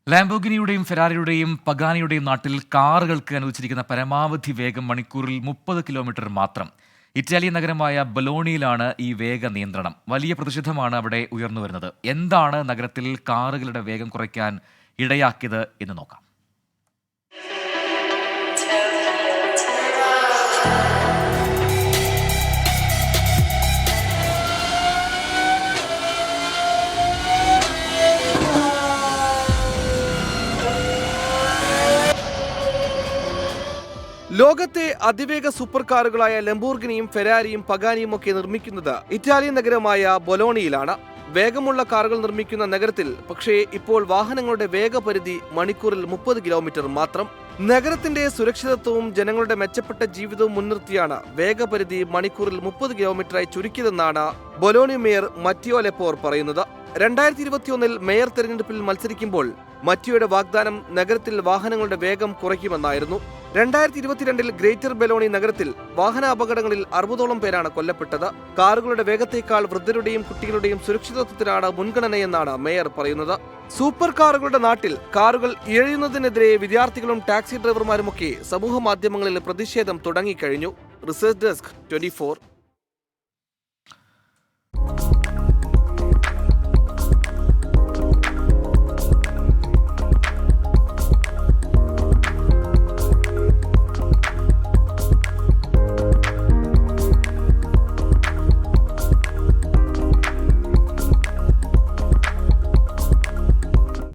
ലാംബോർഗിനിയുടെയും ഫെരാരിയുടെയും പഗാനിയുടെയും നാട്ടിൽ കാറുകൾക്ക് അനുവദിച്ചിരിക്കുന്ന പരമാവധി വേഗം മണിക്കൂറിൽ 30 കിലോമീറ്റർ മാത്രം. ഇറ്റാലിയൻ നഗരമായ ബൊലോണിയിലാണ് ഈ വേഗ നിയന്ത്രണം. വലിയ പ്രതിഷേധമാണ് അവിടെ ഉയർന്നുവരുന്നത്. എന്താണ് നഗരത്തിൽ കാറുകളുടെ വേഗം കുറയ്ക്കാൻ ഇടയാക്കിയത് എന്ന് നോക്കാം. ലോകത്തെ അതിവേഗ സൂപ്പർ കാറുകളായ ലംബോർഗിനിയും ഫെരാരിയും പഗാനിയും ഒക്കെ നിർമ്മിക്കുന്നത് ഇറ്റാലിയൻ നഗരമായ ബൊലോണിയിലാണ്. വേഗമുള്ള കാറുകൾ നിർമ്മിക്കുന്ന നഗരത്തിൽ പക്ഷേ ഇപ്പോൾ വാഹനങ്ങളുടെ വേഗപരിധി മണിക്കൂറിൽ 30 കിലോമീറ്റർ മാത്രം. നഗരത്തിന്റെ സുരക്ഷിതത്വവും ജനങ്ങളുടെ മെച്ചപ്പെട്ട ജീവിതവും മുൻനിർത്തിയാണ് വേഗപരിധി മണിക്കൂറിൽ 30 കിലോമീറ്ററായി ചുരുക്കിയതെന്നാണ് ബൊലോണി മേയർ മറ്റിയോ ലെപ്പോർ പറയുന്നത്. 2021 മേയർ തെരഞ്ഞെടുപ്പിൽ മത്സരിക്കുമ്പോൾ മറ്റിയോയുടെ വാഗ്ദാനം നഗരത്തിൽ വാഹനങ്ങളുടെ വേഗം കുറയ്ക്കുമെന്നായിരുന്നു. 2022 ഗ്രേറ്റർ ബൊലോണി നഗരത്തിൽ വാഹന അപകടങ്ങളിൽ 60ഓളം പേരാണ് കൊല്ലപ്പെട്ടത്. കാറുകളുടെ വേഗത്തേക്കാൾ വൃദ്ധരുടെയും കുട്ടികളുടെയും സുരക്ഷിതത്വത്തിനാണ് മുൻഗണനയെന്നാണ് മേയർ പറയുന്നത്. സൂപ്പർ കാറുകളുടെ നാട്ടിൽ കാറുകൾ ഇഴയുന്നതിനെതിരെ വിദ്യാർത്ഥികളും ടാക്സി ഡ്രൈവർമാരുമൊക്കെ സമൂഹ മാധ്യമങ്ങളിൽ പ്രതിഷേധം തുടങ്ങിക്കഴിഞ്ഞു. Research desk 24.